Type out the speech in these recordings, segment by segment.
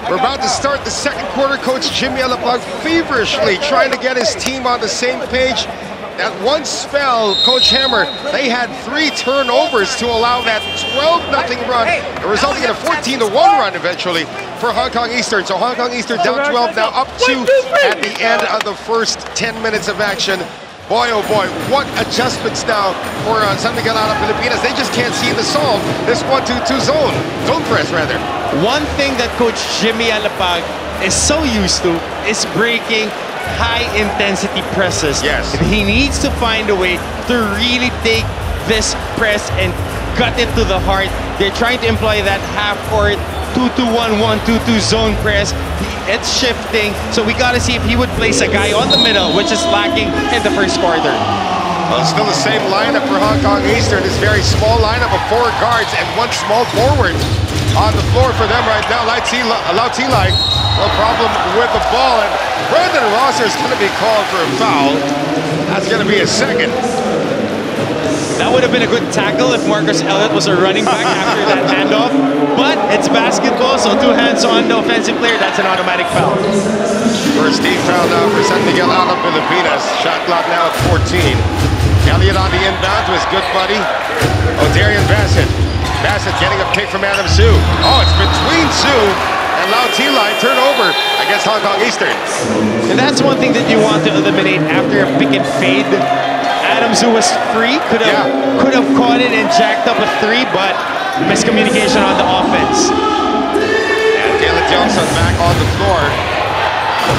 We're about to start the second quarter. Coach Jimmy Alab feverishly trying to get his team on the same page. At one spell, Coach Hammer, they had 3 turnovers to allow that 12-0 run, resulting in a 14-1 run eventually for Hong Kong Eastern. So Hong Kong Eastern down 12, now up 2 at the end of the first 10 minutes of action. Boy, oh boy, what adjustments now for San Miguel out of Pilipinas. They just can't see the solve. This 1-2-2 zone press rather. One thing that Coach Jimmy Alab is so used to is breaking high-intensity presses. Yes. He needs to find a way to really take this press and cut it to the heart. They're trying to employ that half-court 2-2-1, 1-2-2 zone press. It's shifting, so we got to see if he would place a guy on the middle, which is lacking in the first quarter. Well, it's still the same lineup for Hong Kong Eastern. This very small lineup of 4 guards and 1 small forward on the floor for them right now. Lau Tilai, no problem with the ball, and Brendan Rosser is going to be called for a foul. That's going to be a second. That would have been a good tackle if Marcus Elliott was a running back after that handoff. But it's basketball, so 2 hands on the offensive player. That's an automatic foul. First team foul now for San Miguel out of Pilipinas. Shot clock now at 14. Elliott on the inbound to his good buddy, O'Darian Bassett. Bassett getting a pick from Adam Sue. Oh, it's between Sue and Lau Tilai. Turnover against Hong Kong Eastern. And that's one thing that you want to eliminate after a pick and fade. Adam Sue was free, could have caught it and jacked up a 3, but miscommunication on the offense. And Caleb Johnson back on the floor.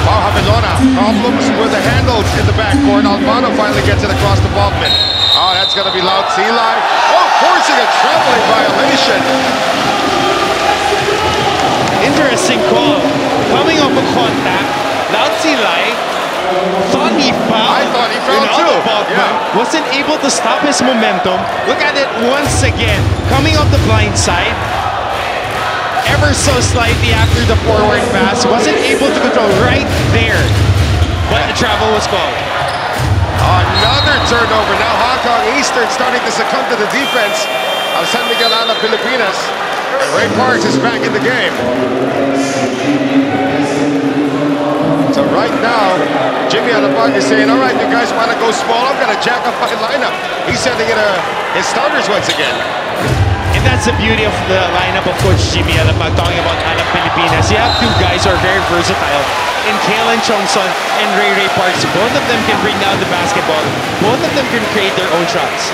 Pau Habilona, problems with the handles in the backcourt. Albano finally gets it across the Baldwin. Oh, that's going to be Lau Tilai. Oh, forcing a traveling violation. Interesting call. Coming off a contact, Lau Tilai thought he fouled. I thought he fouled too. Wasn't able to stop his momentum. Look at it once again. Coming off the blind side. Ever so slightly after the forward pass. Wasn't able to control right there. But the travel was called. Another turnover. Now Hong Kong Eastern starting to succumb to the defense of San Miguel out of Pilipinas. And Ray Parks is back in the game. So right now, Jimmy Alab is saying, all right, you guys want to go small? I'm going to jack up my lineup. He's sending in his starters once again. And that's the beauty of the lineup of Coach Jimmy Alab. Talking about Alab Pilipinas, you have 2 guys who are very versatile in Kalen Chongson and Ray Parks. Both of them can bring down the basketball. Both of them can create their own shots.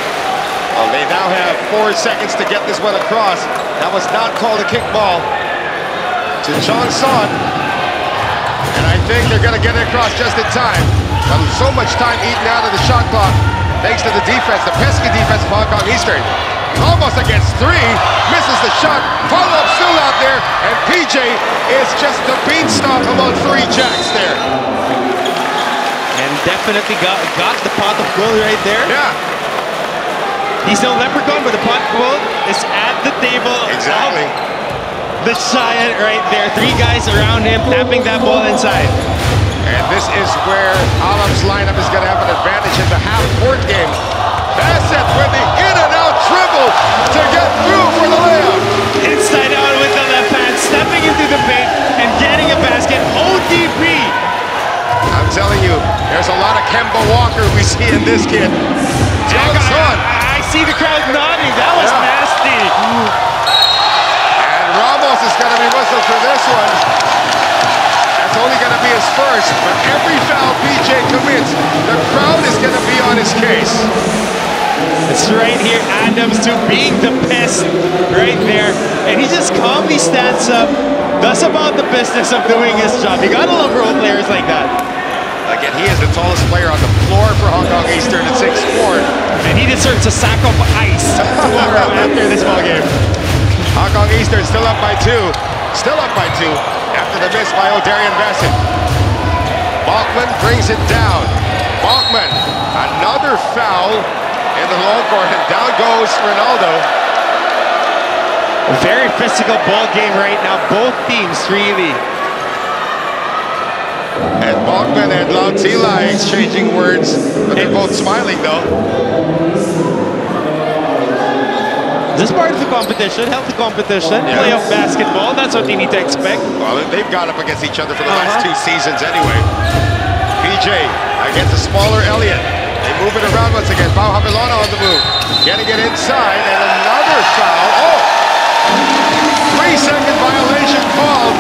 Well, they now have 4 seconds to get this one across. That was not called a kickball to Chongson. And I think they're going to get it across just in time. But so much time eaten out of the shot clock thanks to the defense, the pesky defense of Hong Kong Eastern. Almost against 3, misses the shot, follow-up still out there, and PJ is just the beanstalk among 3 jacks there. And definitely got the pot of gold right there. Yeah. He's no leprechaun, but the pot of gold is at the table. Exactly. The giant right there. 3 guys around him, tapping that ball inside. And this is where Alab's lineup is going to have an advantage in the half-court game. Bassett with the in-and-out dribble to get through for the layup. Inside out with the left hand, stepping into the paint and getting a basket. ODP. I'm telling you, there's a lot of Kemba Walker we see in this kid. I see the crowd nodding. That was nasty. And Ramos is going to be whistled for this one. That's only going to be his first, but every foul PJ commits, the crowd is going to be on his case. It's right here, Adams too, being the pest right there. And he just calmly stands up, does about the business of doing his job. You gotta love role players like that. Again, he is the tallest player on the floor for Hong Kong Eastern at 6'4". And he deserves a sack of ice tomorrow after this ballgame. Hong Kong Eastern still up by 2. Still up by 2 after the miss by O'Darian Bassett. Bachman brings it down. Bachman, another foul in the long court, and down goes Ronaldo. A very physical ball game right now. Both teams really. And Bachman and Lau Tilai exchanging words, but they're both smiling though. This is part of the competition, healthy competition, playoff basketball. That's what they need to expect. Well, they've gone up against each other for the last 2 seasons anyway. PJ against the smaller Elliott. They move it around once again. Pau Havilona on the move. Getting it inside, and another foul. Oh! 3-second violation called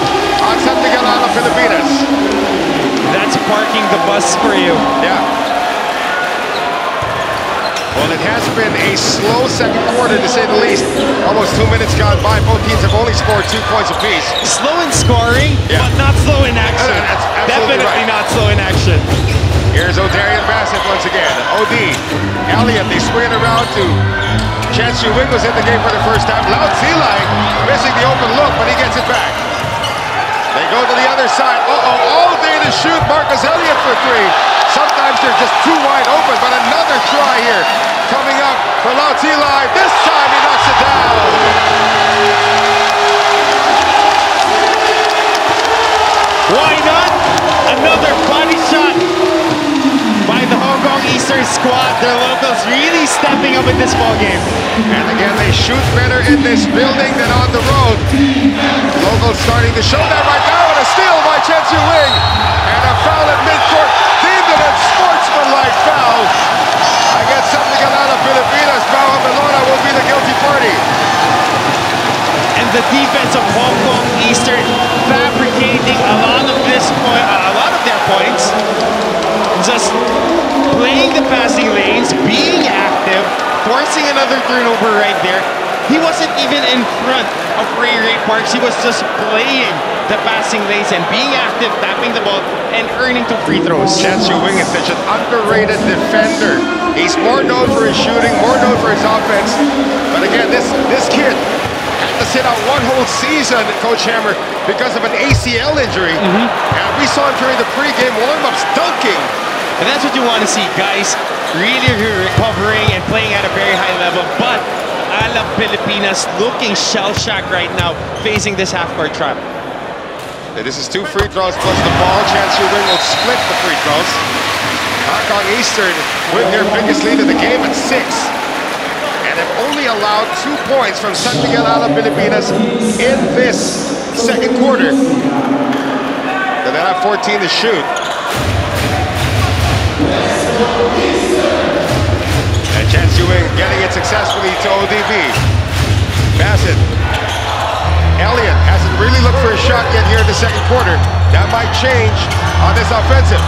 on San Miguel Alab Pilipinas. That's parking the bus for you. Yeah. Well, it has been a slow second quarter, to say the least. Almost 2 minutes gone by. Both teams have only scored 2 points apiece. Slow in scoring, but not slow in action. That's Definitely not slow in action. Here's O'Darian Bassett once again. OD. Elliott, they swing it around to Chance Yu Wing was in the game for the first time. Lao Zilai missing the open look, but he gets it back. They go to the other side. All day to shoot. Marcus Elliott for 3. Sometimes they're just too wide open, but another try here coming up for Lao Zilai. This time he knocks it down. Why not? Another body shot by the Hong Kong Eastern squad. Their locals really stepping up in this ball game. And again, they shoot better in this building than on the road. Locals starting to show that right now, and a steal by Chance Yu Wing. And a foul at midcourt. Deemed an unsportsmanlike foul against San Miguel Alab Pilipinas. Pau Havilona will be the guilty party. And the defense of Hong Kong Eastern fabricating a lot of their points. Just playing the passing lanes, being active, forcing another turnover right there. He wasn't even in front of Ray Parks. He was just playing the passing lanes and being active, tapping the ball, and earning 2 free throws. Chance Yu Wing is such an underrated defender. He's more known for his shooting, more known for his offense. But again, this kid had to sit out 1 whole season, Coach Hammer, because of an ACL injury. And we saw him during the pregame warm-ups dunking. And that's what you want to see, guys. Really recovering and playing at a very high level. But Alab Pilipinas looking shell-shocked right now, facing this half-court trap. And this is 2 free throws plus the ball. Chance Yu Wing will split the free throws. Hong Kong Eastern with their biggest lead of the game at 6. And have only allowed 2 points from San Miguel Alab Pilipinas in this second quarter. Then they have 14 to shoot. And Chance Yu Wing getting it successfully to ODB. Bassett. Elliott hasn't really looked for a shot yet here in the second quarter. That might change on this offensive.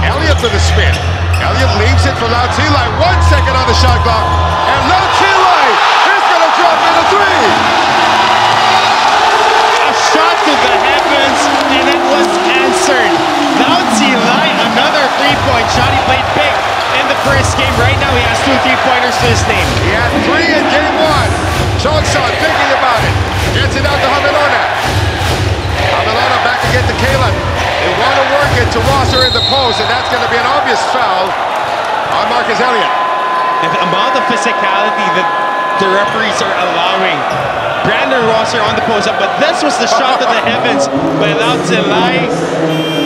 Elliott with a spin. Elliott leaves it for Lao Zilai. 1 second on the shot clock. And Lao Zilai is going to drop in a 3. A shot to the heavens, and it was answered. Lao Zilai, another 3-point shot. He played big in the first game. Right now, he has 2 3-pointers to his name. He had 3 in game 1. Chongson thinking about it. Gets it out to Havilona. Havilona back again to Caleb. They want to work it to Rosser in the post, and that's going to be an obvious foul on Marcus Elliott. And the amount of physicality that the referees are allowing. Brandon Rosser on the post-up, but this was the shot to the heavens by Lao Zilai,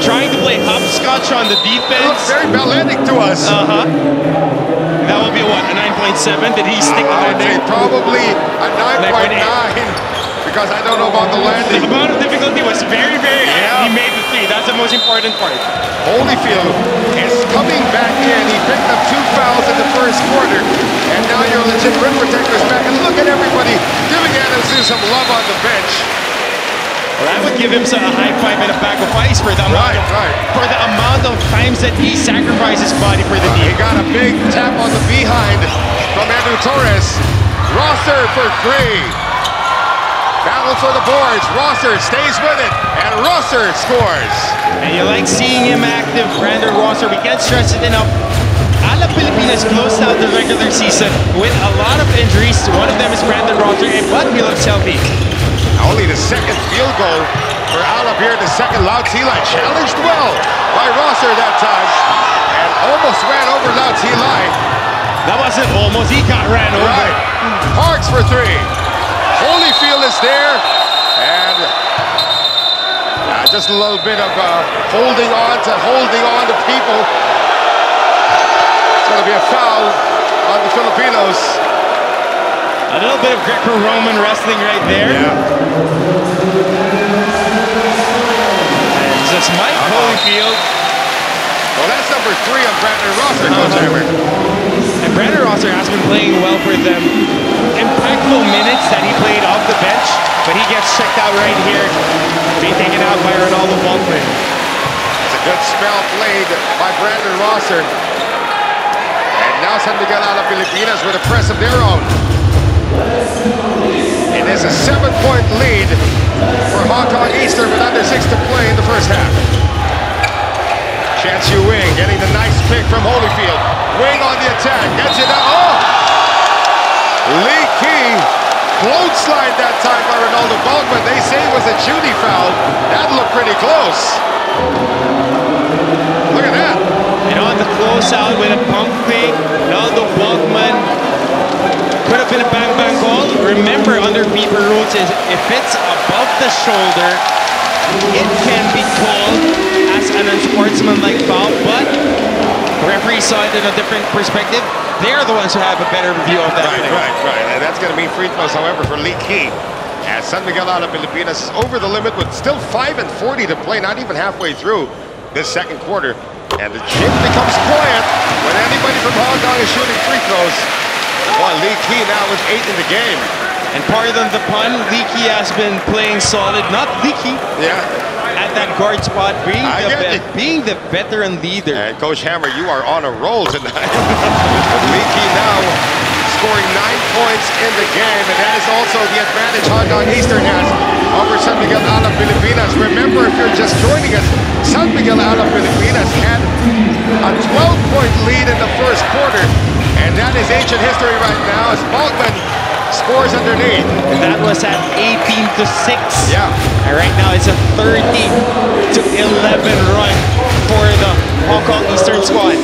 trying to play hopscotch on the defense. Looks very Bell-Edic to us. That will be what, a 9.7? Did he stick the landing? Probably a 9.9. Because I don't know about the landing. The amount of difficulty was very, very high. He made the 3. That's the most important part. Holyfield is coming back in. He picked up 2 fouls in the first quarter. And now your legit rim protector is back. And look at everybody giving Anderson some love on the bench. Well, I would give him a high five and a bag of ice for the amount of times that he sacrificed his body for the team. He got a big tap on the behind from Andrew Torres. Rosser for 3. Battle for the boards. Rosser stays with it, and Rosser scores. And you like seeing him active, Brandon Rosser. We can't stress it enough. Alab Pilipinas closed out the regular season with a lot of injuries. One of them is Brandon Rosser, but he looks healthy. Only the second field goal for Alab here in the second. Lao Zilai challenged well by Rosser that time, and almost ran over Lao Zilai. That wasn't almost, he got ran over. Right. Parks for 3. Holyfield is there, and just a little bit of holding on to people. It's going to be a foul on the Filipinos. A little bit of Greco-Roman wrestling right there. Yeah. And just Mike Holyfield. Well, that's number 3 on Brandon Rosser, Coach Hammer. And Brandon Rosser has been playing well for them. Impactful minutes that he played off the bench, but he gets checked out right here. Being taken out by Ronaldo Balkman. It's a good spell played by Brandon Rosser. And now San Miguel Alab Pilipinas with a press of their own. It is a 7-point lead for Hong Kong Eastern with under 6 to play in the first half. Chance Yu Wing getting the nice pick from Holyfield. Wing on the attack, gets it out. Oh! Lee Key clothesline that time by Ronaldo Balkman. They say it was a Judy foul. That looked pretty close. Look at that. And on the closeout with a pump fake, Ronaldo Balkman. Could have been a bang-bang goal. Remember, under FIFA rules, if it's above the shoulder, it can be called as an unsportsmanlike foul, but the referee saw it in a different perspective. They're the ones who have a better view of that. Right. And that's going to mean free throws, however, for Lee Key. As San Miguel Alab Pilipinas is over the limit with still 5:40 to play, not even halfway through this second quarter. And the gym becomes quiet when anybody from Hong Kong is shooting free throws. Boy, Lee Key now with 8 in the game. And pardon the pun, Lee Key has been playing solid, not leaky. Yeah. At that guard spot, being the veteran leader. And Coach Hammer, you are on a roll tonight. Lee Key now scoring 9 points in the game, and that is also the advantage Hong Kong Eastern has over San Miguel Alab Pilipinas. Remember, if you're just joining us, San Miguel Alab Pilipinas had a 12-point lead in the first quarter, and that is ancient history right now as Balkman scores underneath. And that was at 18-6. Yeah. And right now it's a 30-11 run for the Hong Kong Eastern squad.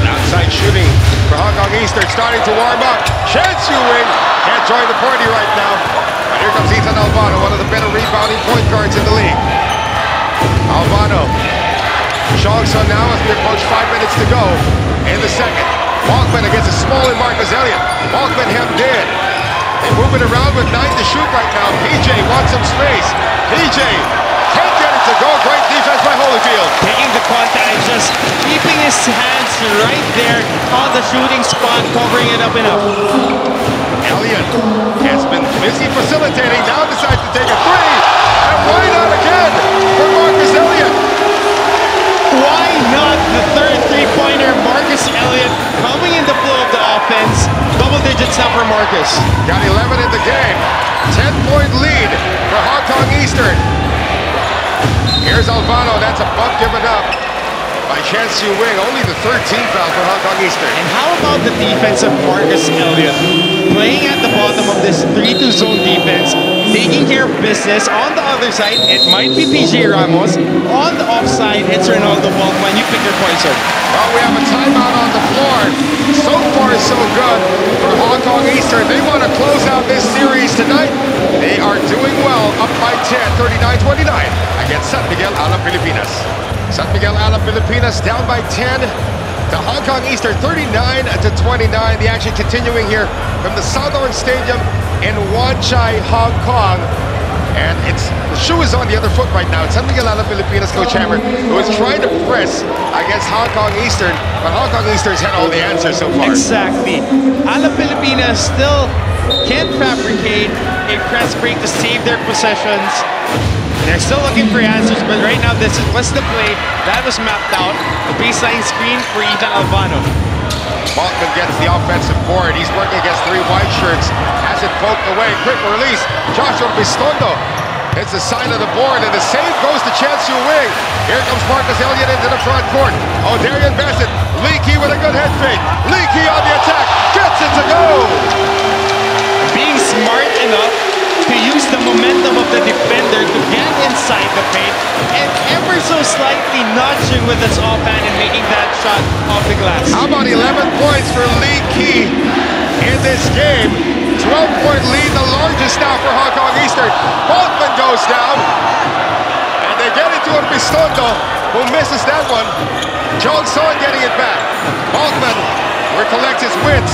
Outside shooting for Hong Kong Eastern starting to warm up. Chance Yu Wing can't join the party right now. But here comes Ethan Albano, one of the better rebounding point guards in the league. Albano. Chongson now as we approach 5 minutes to go in the second. Balkman against a small and Marcus Elliott. Balkman hemmed in. They move it around with 9 to shoot right now. PJ wants some space. PJ can't get it to go. Great defense by Holyfield. Taking the contact and just keeping his hands right there on the shooting spot, covering it up enough. Elliott has been busy facilitating. Now decides to take a 3. And why not again for Marcus Elliott? Why not the third three-pointer, Marcus Elliott, coming in the flow of the offense. Double digits now for Marcus. Got 11 in the game. 10-point lead for Hong Kong Eastern. Here's Albano. That's a bump given up by Chance Yu Wing. Only the 13th foul for Hong Kong Eastern. And how about the defense of Marcus Elliott? Playing at the bottom of this 3-2 zone defense, taking care of business. On the other side, it might be PJ Ramos. On the offside, it's Ronaldo Balkman. You pick your poison. Well, we have a timeout on the floor. So far, so good for Hong Kong Eastern. They want to close out this series tonight. They are doing well, up by 10, 39-29 against San Miguel Alab Pilipinas. San Miguel Alab Pilipinas down by 10 to Hong Kong Eastern, 39-29. The action continuing here from the Southern Stadium in Wan Chai, Hong Kong. And the shoe is on the other foot right now. It's San Miguel Alab Pilipinas Coach Hammer, who is trying to press against Hong Kong Eastern, but Hong Kong Eastern's had all the answers so far. Exactly. Alab Pilipinas still can't fabricate a press break to save their possessions. They're still looking for answers, but right now this was the play that was mapped out. The baseline screen for Ethan Albano. Balkman gets the offensive board. He's working against 3 white shirts. Has it poked away. Quick release. Joshua Bistondo hits the side of the board, and the save goes to Chance Yu Wing. Here comes Marcus Elliott into the front court. Oh, Darian Bassett. Lee Key with a good head fake. Lee Key on the attack. Gets it to go. Being smart enough to use the momentum of the defender to get inside the paint and ever so slightly nudging with his offhand and making that shot off the glass. How about 11 points for Lee Key in this game? 12-point lead, the largest now for Hong Kong Eastern. Balkman goes down, and they get it to a Bistondo, who misses that one. Jong Son getting it back. Balkman recollects his wits.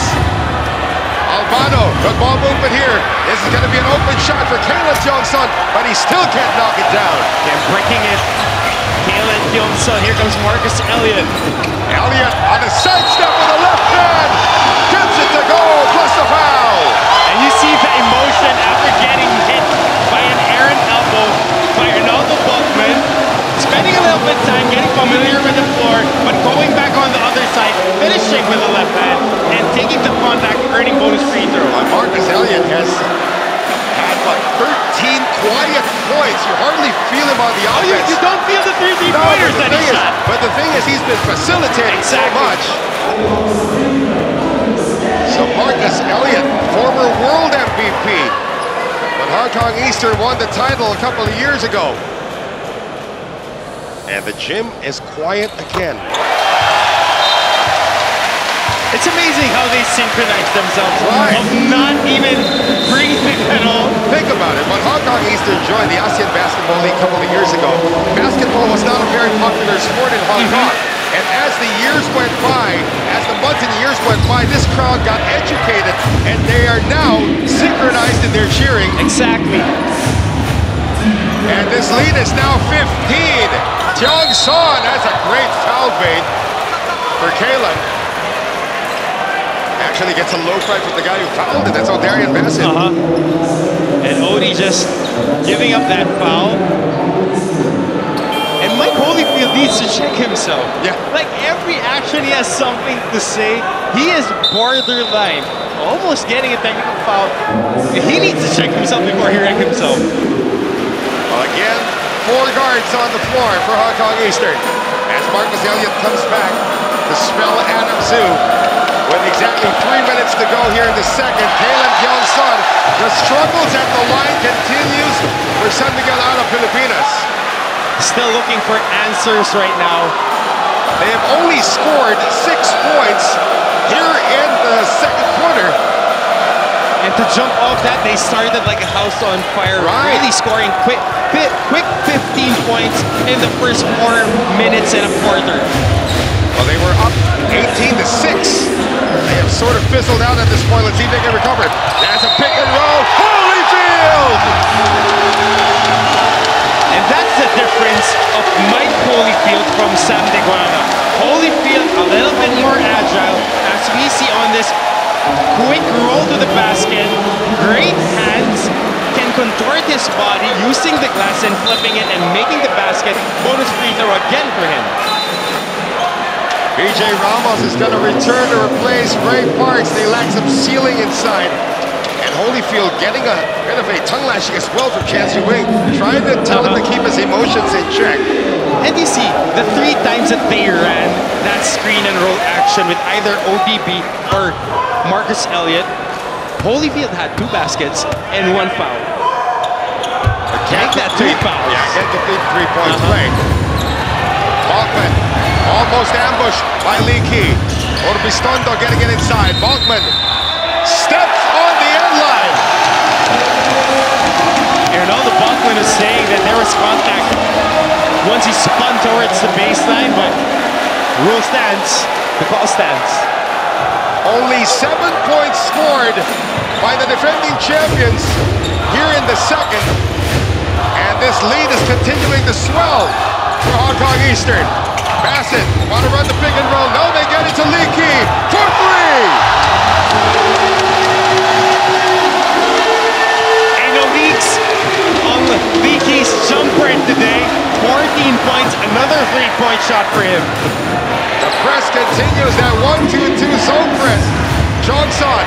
Mano, good ball movement here. This is going to be an open shot for Caleb Johnson, but he still can't knock it down. And breaking it, Caleb Johnson. Here comes Marcus Elliott. Elliott on a sidestep with a left hand. Gets it to go, plus the foul. And you see the emotion after getting hit by an errant elbow by Ronaldo Buckman. Spending a little bit of time getting familiar with the floor, but going back on the other side, finishing with the left hand, and taking the contact, earning bonus free throw. Marcus Elliott has had, what, 13 quiet points. You hardly feel him on the offense. You don't feel the 3-pointers that he shot. But the thing is, he's been facilitating so much. So Marcus Elliott, former world MVP, when Hong Kong Eastern won the title a couple of years ago. And the gym is quiet again. It's amazing how they synchronize themselves. Right. Of not even breathing at all. Think about it. When Hong Kong Eastern joined the ASEAN Basketball League a couple of years ago, basketball was not a very popular sport in Hong Kong. And as the years went by, as the months and years went by, this crowd got educated, and they are now synchronized in their cheering. Exactly. And this lead is now 15. Jong Son has a great foul bait for Caleb. Actually gets a low fight from the guy who fouled it. That's O'Darian Bassett. And Odie just giving up that foul. And Mike Holyfield needs to check himself. Yeah. Like every action he has something to say. He is borderline, almost getting a technical foul. He needs to check himself before he wrecks himself. Well, again, 4 guards on the floor for Hong Kong Eastern. As Marcus Elliott comes back to spell Adam Zhu. With exactly 3 minutes to go here in the second, Caleb Johnson, the struggles at the line continues for San Miguel out of Pilipinas. Still looking for answers right now. They have only scored 6 points here in the second quarter. And to jump off that, they started like a house on fire, really scoring quick 15 points in the first 4 minutes and a quarter. Well, they were up 18-6. They have sort of fizzled out at this point. Let's see if they can recover. That's a pick and roll. Holyfield! And that's the difference of Mike Holyfield from Sam Deguana. Holyfield a little bit more agile, as we see on this quick roll to the basket. Great hands, can contort his body using the glass and flipping it and making the basket. Bonus free throw again for him. BJ Ramos is going to return to replace Ray Parks. They lack some ceiling inside. And Holyfield getting a bit of a tongue lashing as well from Chancey Wing, trying to tell him to keep his emotions in check. And you see, the 3 times that they ran that screen and roll action with either ODB or Marcus Elliott, Holyfield had 2 baskets and 1 foul. Take that 3 fouls. Yeah, can't complete 3-point play. Balkman, almost ambushed by Lee Key. Orbistondo getting it inside. Balkman steps on the end line. Ronaldo Balkman is saying that there was contact once he spun towards the baseline, but rule stands, the call stands. Only 7 points scored by the defending champions here in the second. And this lead is continuing to swell for Hong Kong Eastern. Bassett want to run the pick and roll. No, they get it to Lee Key for 3. And no leaks on Lee Key's jumper today. 14 points, another 3-point shot for him. The press continues, that 1-2-2 zone press. Johnson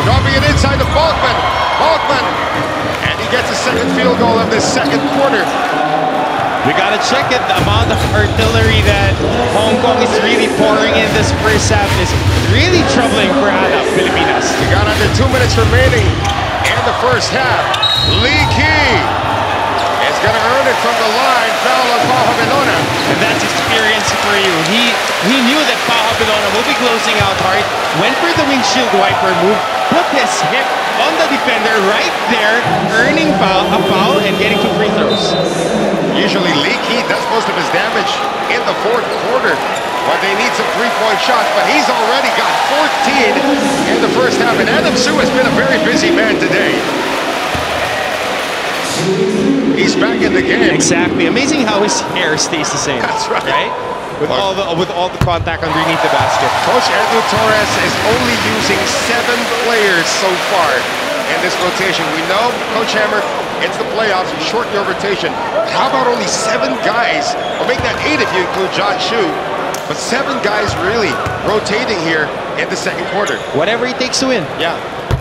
dropping it inside to Balkman. Balkman, and he gets a second field goal of this second quarter. We gotta check it. The amount of artillery that Hong Kong is really pouring in this first half is really troubling for Alab, Pilipinas. We got under 2 minutes remaining in the first half. Lee Key is gonna earn it from the line. Foul on Paha Belona. And that's experience for you. He knew that Paha Belona will be closing out hard, went for the windshield wiper move, put his hip on the defender right there, earning a foul and getting 2 free throws. Usually Lee Key does most of his damage in the fourth quarter, but they need some three-point shots, but he's already got 14 in the first half. And Adam Sue has been a very busy man today. He's back in the game. Exactly. Amazing how his hair stays the same. That's right. With all the contact underneath the basket. Coach Edu Torres is only using 7 players so far in this rotation. We know, Coach Hammer, it's the playoffs, you shorten your rotation. But how about only 7 guys? Or make that 8 if you include John Shu. But 7 guys really rotating here in the second quarter. Whatever it takes to win. Yeah.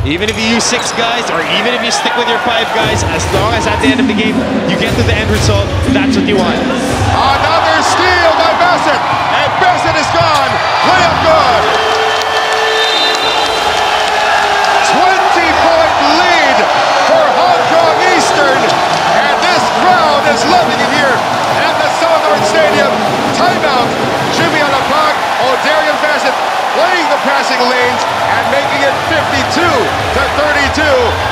Even if you use 6 guys, or even if you stick with your 5 guys, as long as at the end of the game, you get to the end result, that's what you want. Another steal by Bassett, and Bassett is gone. Layup good. 20-point lead for Hong Kong Eastern, and this crowd is loving it here at the Southern Stadium. Timeout. Jimmy Alab, O'Darian Bassett playing the passing lanes and making it 52-32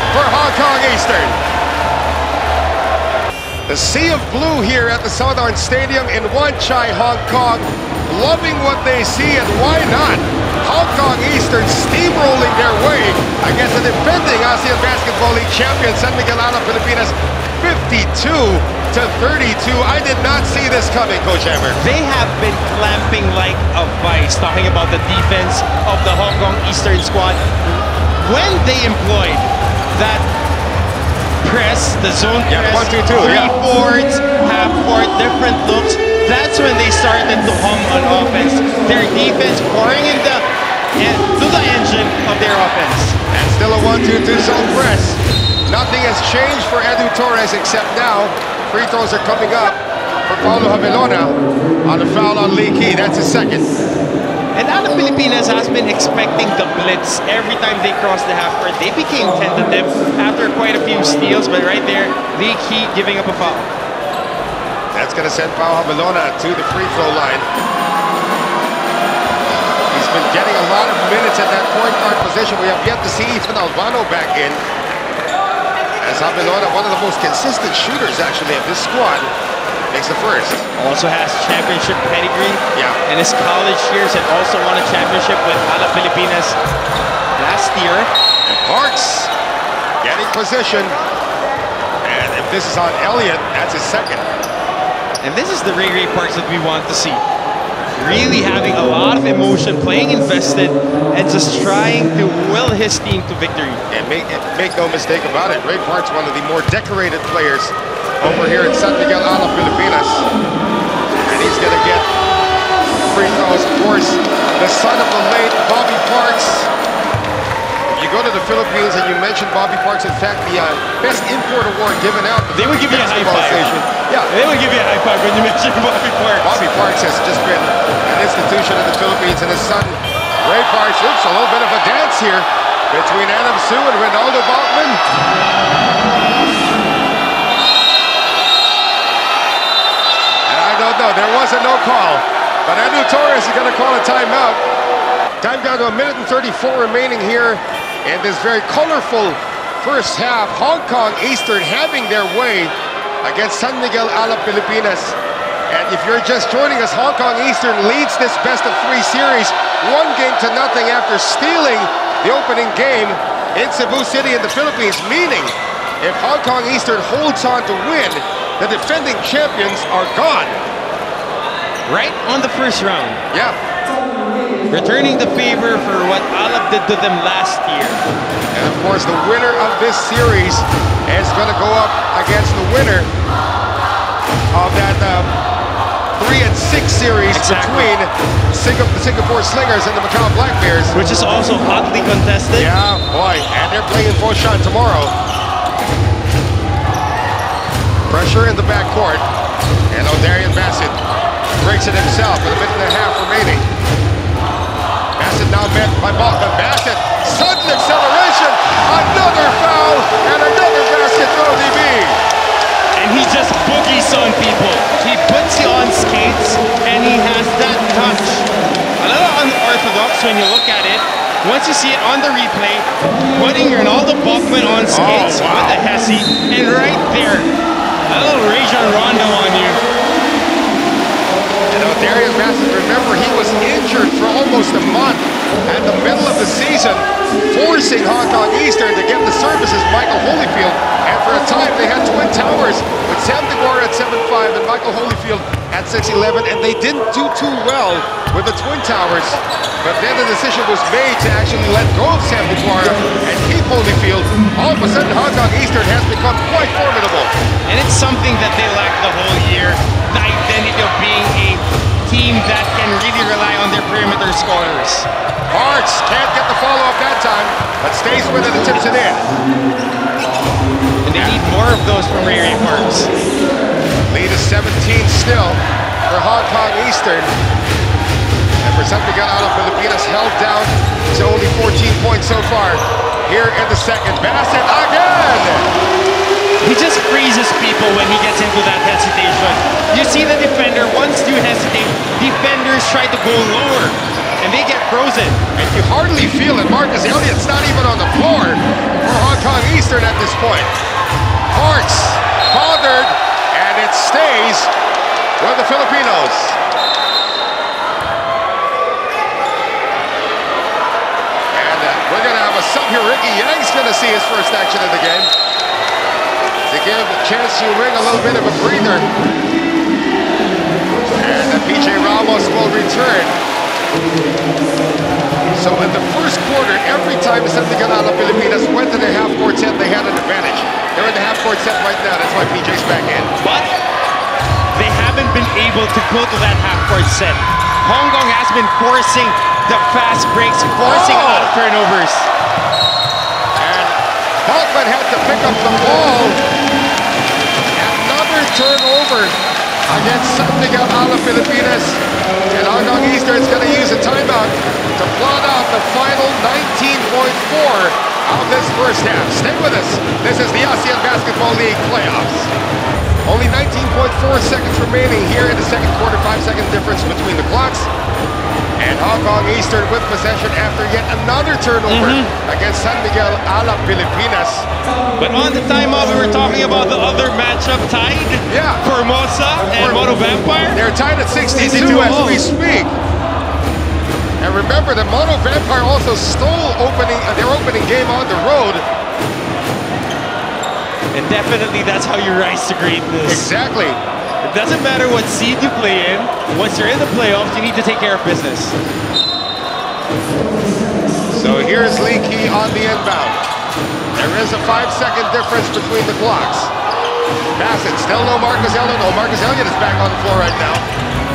for Hong Kong Eastern. The sea of blue here at the Southern Stadium in Wan Chai, Hong Kong. Loving what they see, and why not? Hong Kong Eastern steamrolling their way against the defending ASEAN Basketball League champion San Miguel Alab Pilipinas, 52-32. I did not see this coming, Coach Hammer. They have been clamping like a vice, talking about the defense of the Hong Kong Eastern squad. When they employed that press, the zone press, 1-2-2, 3-4s, half-court, different looks, that's when they started to hum on offense. Their defense pouring in to the engine of their offense. And still a 1-2-2 zone press. Nothing has changed for Edu Torres except now free throws are coming up for Paulo Javelona on a foul on Lee Key. That's his second. And Alab Pilipinas has been expecting the blitz every time they cross the half court. They became tentative after quite a few steals, but right there, Lee Key giving up a foul. That's going to send Paulo Javelona to the free throw line. He's been getting a lot of minutes at that point guard position. We have yet to see Ethan Albano back in. As Javelona, one of the most consistent shooters actually of this squad, makes the first. Also has championship pedigree. Yeah. In his college years, and also won a championship with Alab Pilipinas last year. And Parks getting position. And if this is on Elliott, that's his second. And this is the Ray Parks that we want to see. Really having a lot of emotion, playing invested, and just trying to will his team to victory. And make no mistake about it, Ray Parks, one of the more decorated players over here at San Miguel Alab Pilipinas. And he's going to get free throws. Of course, the son of the late Bobby Parks. If you go to the Philippines and you mention Bobby Parks, in fact, the best import award given out. They would give you a high five. Yeah, they would give you a high five when you mention Bobby Parks. Bobby Parks has just been an institution in the Philippines, and his son, Ray Parks. Oops, a little bit of a dance here between Adam Sue and Ronaldo Balkman. No, there wasn't no call, but Edu Torres is going to call a timeout. Time down to 1:34 remaining here in this very colorful first half. Hong Kong Eastern having their way against San Miguel Alab Pilipinas. And if you're just joining us, Hong Kong Eastern leads this best-of-3 series 1-0 after stealing the opening game in Cebu City in the Philippines, meaning if Hong Kong Eastern holds on to win, the defending champions are gone. Right on the first round. Yeah. Returning the favor for what Alab did to them last year. And of course, the winner of this series is going to go up against the winner of that 3-6 series between the Singapore Slingers and the Macau Black Bears. Which is also hotly contested. Yeah, boy. And they're playing Foshan tomorrow. Pressure in the backcourt. And O'Darian Bassett breaks it himself with 1.5 minutes remaining. Bassett now met by Balkman. Bassett, sudden acceleration, another foul, and another basket for ODB. And he just boogies on people. He puts you on skates, and he has that touch. A little unorthodox when you look at it. Once you see it on the replay, putting Ronaldo Balkman on skates with a Hesse, and right there, a little Rajon Rondo on you. And O'Darian Bassett, remember, he was injured injured for almost a month at the middle of the season, forcing Hong Kong Eastern to get the services of Michael Holyfield. And for a time, they had twin towers with Sam DeGuara at 7'5" and Michael Holyfield at 6'11", and they didn't do too well with the twin towers. But then the decision was made to actually let go of Sam DeGuara and keep Holyfield. All of a sudden, Hong Kong Eastern has become quite formidable. And it's something that they lacked the whole year, the identity of being a team that can really rely on their perimeter scorers. Parks can't get the follow-up that time, but stays with it and tips it in. And they need more of those from Ray Parks. Lead is 17 still for Hong Kong Eastern. And for San Miguel Alab, Pilipinas held down to only 14 points so far. Here in the second, Bassett again! He just freezes people when he gets into that hesitation. You see the defender, once you hesitate, defenders try to go lower, and they get frozen. And you hardly feel it. Marcus Elliott's not even on the floor for Hong Kong Eastern at this point. Parks bothered, and it stays with the Filipinos. And we're going to have a sub here. Ricky Yang's going to see his first action of the game, to give a chance to ring a little bit of a breather. And PJ Ramos will return. So in the first quarter, every time San Miguel Alab Pilipinas went to the half-court set, they had an advantage. They're in the half-court set right now. That's why PJ's back in. But they haven't been able to go to that half-court set. Hong Kong has been forcing the fast breaks, forcing a lot of turnovers. And Hoffman had to pick up the ball. Another turnover against San Miguel Alab Pilipinas. And Hong Kong Eastern is going to use a timeout to plot out the final 19.4 of this first half. Stay with us. This is the ASEAN Basketball League playoffs. Only 19.4 seconds remaining here in the second quarter. 5-second difference between the clocks. And Hong Kong Eastern with possession after yet another turnover against San Miguel Alab Pilipinas. But on the timeout, we were talking about the other matchup tied. Yeah. Formosa and Mono Vampire. They're tied at 62 as we speak. And remember, the Mono Vampire also stole their opening game on the road. And definitely that's how you rise to greatness. Exactly. It doesn't matter what seed you play in. Once you're in the playoffs, you need to take care of business. So here's Lee Key on the inbound. There is a 5-second difference between the clocks. Bassett, still no Marcus Elliott. No, Marcus Elliott is back on the floor right now.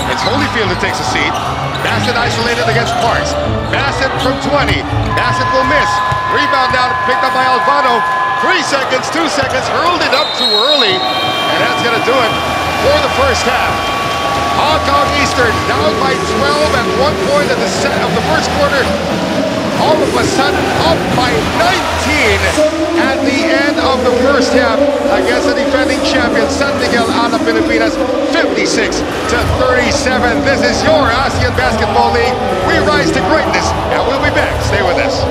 It's Holyfield who takes a seat. Bassett isolated against Parks. Bassett from 20. Bassett will miss. Rebound down, picked up by Albano. 3 seconds, 2 seconds, hurled it up too early. And that's going to do it for the first half. Hong Kong Eastern down by 12 at 1 point of the first quarter. All of a sudden up by 19 at the end of the first half against the defending champion San Miguel Alab Pilipinas, 56-37. This is your ASEAN Basketball League. We rise to greatness, and we'll be back. Stay with us.